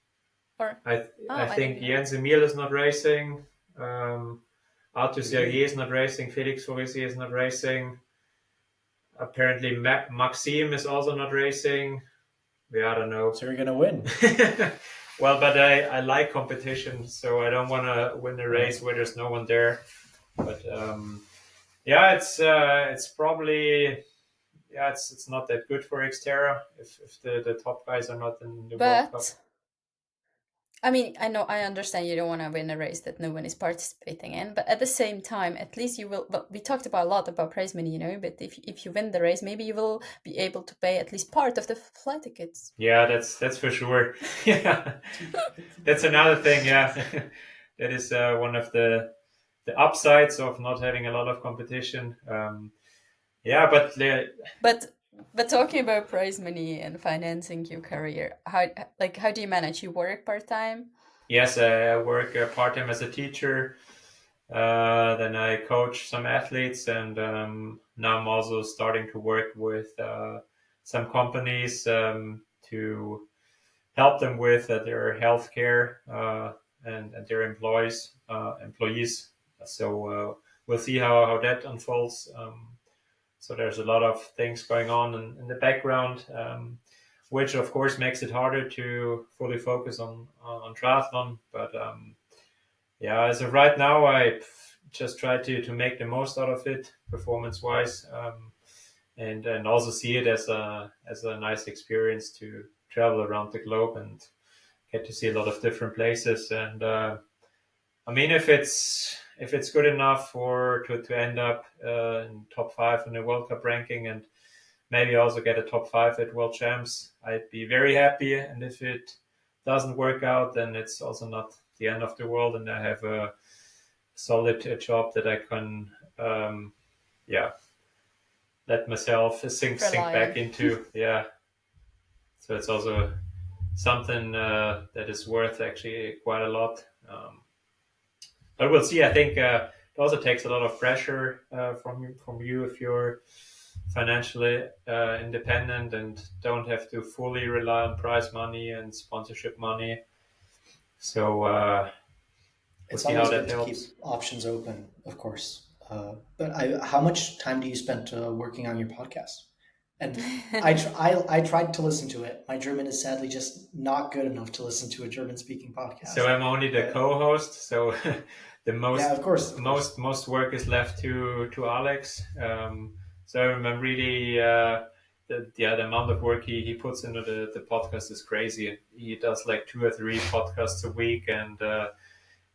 Or I I think didn't know. Jens Emil is not racing. Arthur Really? Sergier is not racing. Felix Forestier is not racing. Apparently, Maxime is also not racing. Yeah, I don't know. So you're going to win. Well, but I like competition, so I don't want to win a race where there's no one there. But yeah, it's probably it's not that good for Xterra if the top guys are not in the World Cup. But I mean, I understand you don't want to win a race that no one is participating in, but at the same time, at least you will. Well, we talked about a lot about prize money, but if you win the race, maybe you will be able to pay at least part of the flight tickets. Yeah, that's for sure. Yeah, that's another thing. Yeah, that is one of the upsides of not having a lot of competition. Yeah, But talking about prize money and financing your career, how do you manage? You work part time? yes, I work part time as a teacher. Then I coach some athletes, and now I'm also starting to work with some companies to help them with their healthcare and their employees. So we'll see how that unfolds. So there's a lot of things going on in the background, which of course makes it harder to fully focus on triathlon. But yeah, as of right now, I just try to make the most out of it performance wise, and also see it as a nice experience to travel around the globe and get to see a lot of different places. And I mean, if it's good enough for to end up in top 5 in the World Cup ranking and maybe also get a top 5 at World Champs, I'd be very happy. And if it doesn't work out, then it's also not the end of the world, and I have a solid job that I can, yeah, let myself sink back into. Yeah, so it's also something that is worth actually quite a lot. But we'll see. I think it also takes a lot of pressure from you if you're financially independent and don't have to fully rely on prize money and sponsorship money. So we'll It's see how always that good to keep helps. options open, of course. But how much time do you spend working on your podcast? And I tried to listen to it. My German is sadly just not good enough to listen to a German speaking So podcast. I'm only the But co-host. So the yeah, of course, of course. most work is left to Alex. So I'm really the amount of work he puts into the podcast is crazy. He does like 2 or 3 podcasts a week and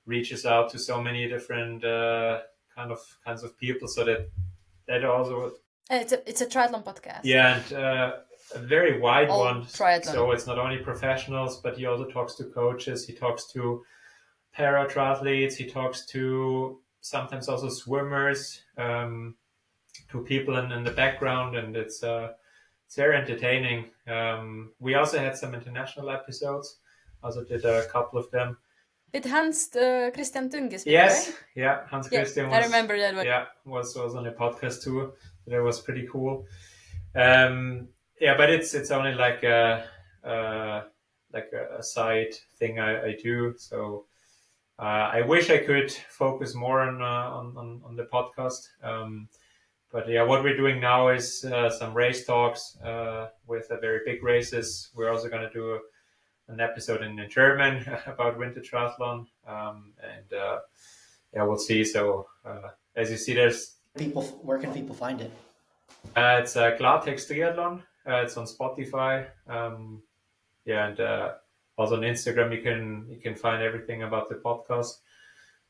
reaches out to so many different kinds of people. So that also It's a triathlon podcast. yeah, and a very wide All one. triathlon. So it's not only professionals, but he also talks to coaches. He talks to para triathletes. He talks to sometimes also swimmers, to people in the background, and it's very entertaining. We also had some international episodes. Also did a couple of them. With Hans Christian Tungesvik, Yes, right? yeah, Hans Yeah, Christian I was remember that one. yeah was on a podcast too. That was pretty cool. Yeah, but it's only like a side thing I do. So I wish I could focus more on the podcast. But yeah, what we're doing now is some race talks with very big races. We're also going to do an episode in German about Winter Triathlon, and yeah, we'll see. So as you see, there's Where can people find it? it's Klartext Triathlon. It's on Spotify. Yeah, and also on Instagram, you can find everything about the podcast.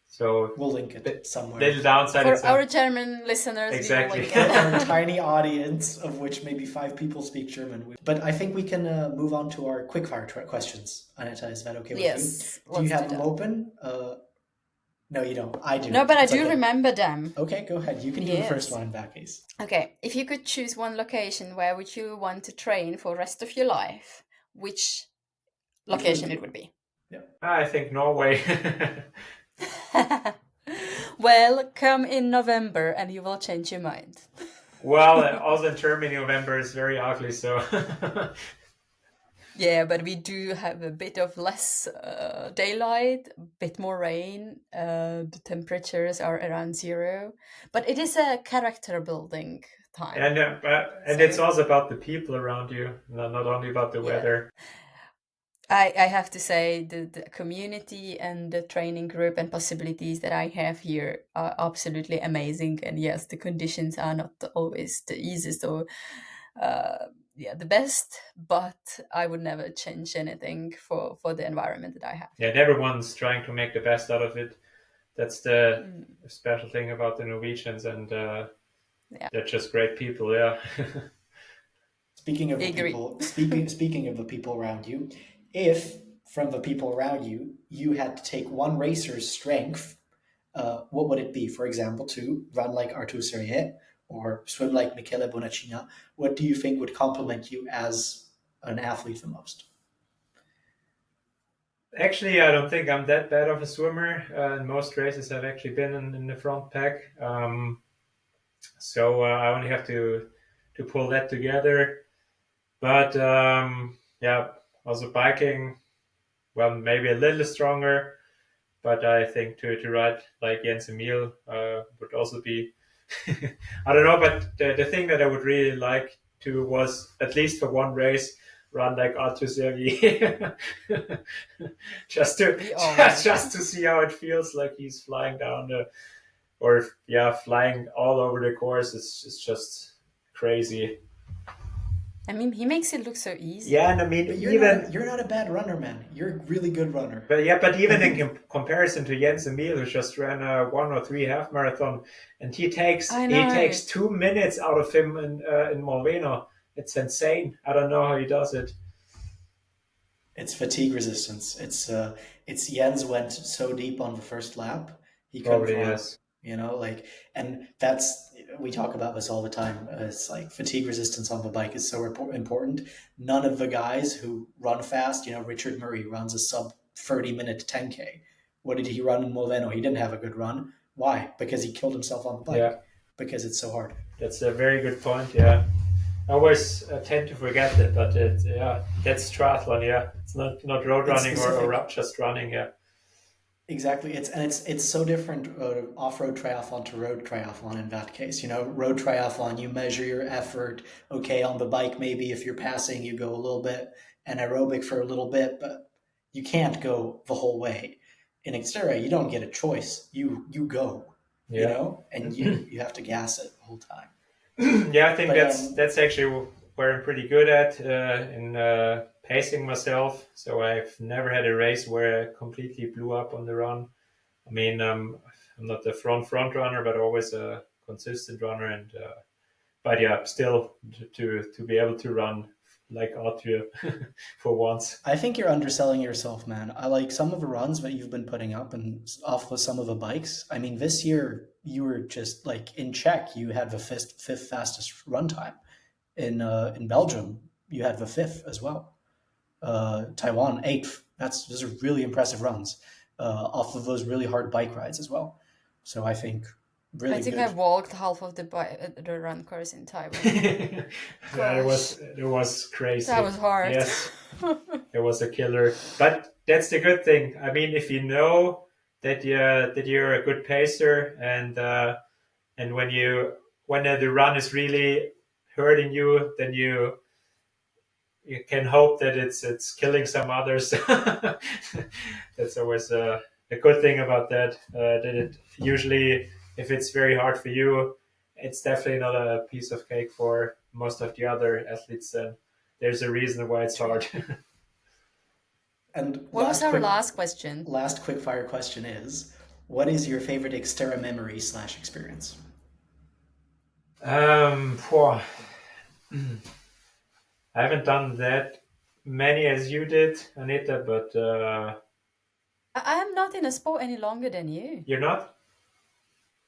So We'll link it somewhere. little downside For our German listeners, exactly. we will link it. Our tiny audience, of which maybe 5 people speak German. But I think we can move on to our quickfire questions. Aneta, is that okay with Yes, you? Do you let's have do them that. open? No, you don't. I do. No, but I It's do okay. remember them. Okay, go ahead. You can do the first Yes. one in that case. Okay, if you could choose one location, where would you want to train for the rest of your life? Which Which would it location it be? would be? Yeah. I think Norway. Well, come in November and you will change your mind. Well, also in Germany, November is very ugly, so Yeah, but we do have a bit of less daylight, a bit more rain. The temperatures are around zero, but it is a character building time. and it's So also about the people around you, not only about the yeah, weather. I have to say the community and the training group and possibilities that I have here are absolutely amazing. And yes, the conditions are not always the easiest or yeah, the best, but I would never change anything for the environment that I have Yeah, here. and everyone's trying to make the best out of it. That's the Mm, special thing about the Norwegians, and yeah, they're just great people. Yeah. Speaking of the agree. people, speaking of the people around you, if from the people around you you had to take one racer's strength, what would it be? For example, to run like Artur Serrier or swim like Michele Bonacina. What do you think would complement you as an athlete the most? Actually, I don't think I'm that bad of a swimmer. In most races, I've actually been in the front pack, so I only have to pull that together. But yeah, also biking, well, maybe a little stronger, but I think to ride like Jens Emil would also be. I don't know, but the thing that I would really like to was at least for one race run like Arthur Sevier, just to We all want just that. to see how it feels like he's flying down the or yeah flying all over the course. It's just crazy. I mean, he makes it look so Yeah, easy. and I mean But even you're not a bad runner, man. You're a really good runner. but I even in think comparison to Jens Emil, who just ran a 1 or 3 half marathon, and I he know. takes 2 minutes out of him in Molveno. It's insane. I don't know how he does it. it's fatigue resistance. It's Jens went so deep on the first lap he couldn't Probably run. yes. You know, like, and that's we talk about this all the time. It's like fatigue resistance on the bike is so important. None of the guys who run fast, you know, Richard Murray runs a sub 30-minute 10K. What did he run in Moveno? He didn't have a good run. Why? Because he killed himself on the Yeah, bike. Because it's so hard. that's a very good point. Yeah, I always tend to forget that, but yeah, that's triathlon. Yeah, it's not road It's running or specific. just running. Yeah, Exactly. It's so different off-road triathlon to road triathlon in that case. You know, road triathlon, you measure your effort. Okay, on the bike, maybe if you're passing, you go a little bit anaerobic for a little bit, but you can't go the whole way. In Xterra, you don't get a choice. You go, you yeah. know, and you have to gas it the whole time. Yeah, I think But that's actually where I'm pretty good at in pacing myself. So I've never had a race where I completely blew up on the run. I mean, I'm not the front runner, but always a consistent runner. And but yeah, still to be able to run like Austria for once. I think you're underselling yourself, man. I like some of the runs that you've been putting up and off of some of the bikes. I mean, this year you were just like in Czech, you had the fifth fastest run time. In Belgium, you had the fifth as well. Taiwan, eighth. Those are really impressive runs off of those really hard bike rides as well. So I think I really think I good. walked half of the run course in Taiwan. Yeah, Gosh, it was that crazy. was hard. Yes, it was a killer. But that's the good thing. I mean, if you know that you're a good pacer, and when the run is really hurting you, then you can hope that it's killing some others. That's always a good thing about that. That it usually, if it's very hard for you, it's definitely not a piece of cake for most of the other athletes. There's a reason why it's True. hard. And What was our last question? last quick fire question is, what is your favorite Xterra memory slash experience? Phew, I haven't done that many as you did, Aneta, but I am not in a sport any longer than you. You're not?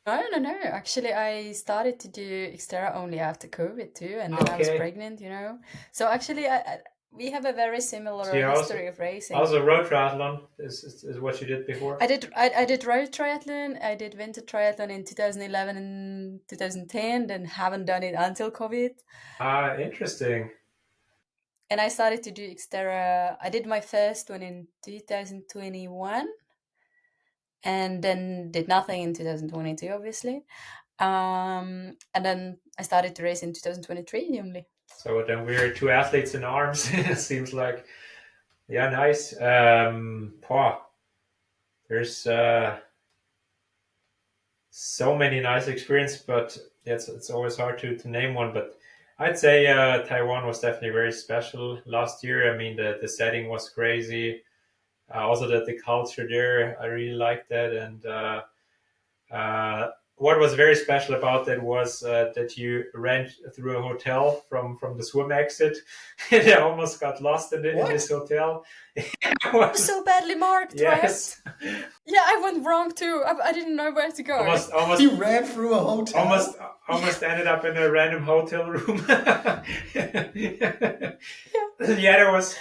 No. Actually, I started to do Xterra only after COVID too, and then I was Okay. pregnant, you know. So actually, we have a very similar So you history of racing. also road triathlon is what you did before? I did road triathlon. I did winter triathlon in 2011 and 2010, then haven't done it until COVID. Ah, interesting. And I started to do Xterra. I did my first one in 2021, and then did nothing in 2022, obviously. And then I started to race in 2023 only. So then we're two athletes in arms. It seems like. Yeah, nice. There's so many nice experiences, but it's always hard to name one. But I'd say Taiwan was definitely very special last year. I mean, the setting was crazy. Also, the culture there, I really liked that. And what was very special about that was that you ran through a hotel from the swim exit. And I almost got lost in this hotel. It was so badly marked, yes. right? Yeah, I went wrong too. I didn't know where to go. Almost You ran through a hotel. Almost ended up in a random hotel room. Yeah, there was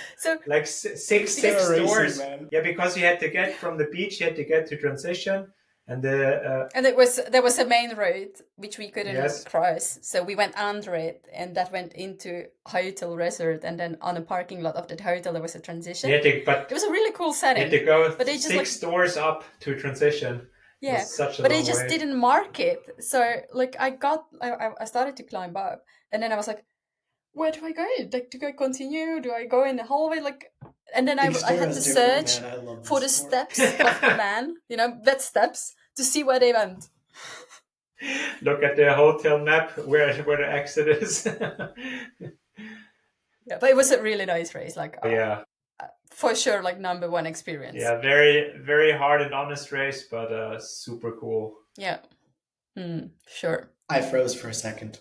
like six stores. Man. Yeah, because you had to get from the beach, you had to get to transition, and there was a main road which we couldn't cross, so we went under it, and that went into hotel resort, and then on a parking lot of that hotel there was a transition. But it was a really cool setting. You had to go but they just six stores up to transition. Yeah, but they just didn't mark it. So like I started to climb up, and then I was like, where do I go? Like, do I continue? Do I go in the hallway? Like, and then I had to search for the steps of the man, that steps, to see where they went. Look at the hotel map where the exit is. Yeah, but it was a really nice race. Like, yeah, for sure, like #1 experience. Yeah, very, very hard and honest race, but super cool. Yeah, sure. I froze for a second.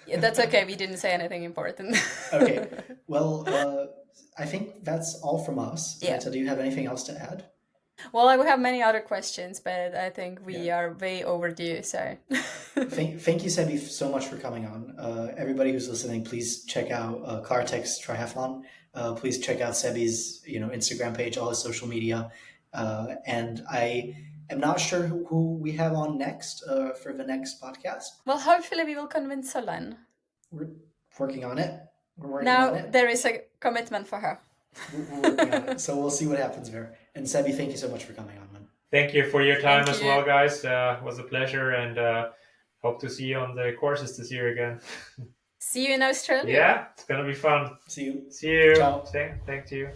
Yeah, that's okay. We didn't say anything important. Okay. Well, I think that's all from us. Yeah. So do you have anything else to add? Well, I would have many other questions, but I think we are way overdue. So thank you, Sebi, so much for coming on. Everybody who's listening, please check out Clartex Triathlon. Please check out Sebi's Instagram page, all his social media. And I am not sure who we have on next for the next podcast. Well, hopefully we will convince Solan. We're working on it. Now there is a commitment for her. We're working on it. So we'll see what happens there. And Sebi, thank you so much for coming on, man. Thank you for your time as well, guys. It was a pleasure, and hope to see you on the courses this year again. See you in Australia. Yeah, it's gonna be fun. See you. See you. Ciao. Thank you.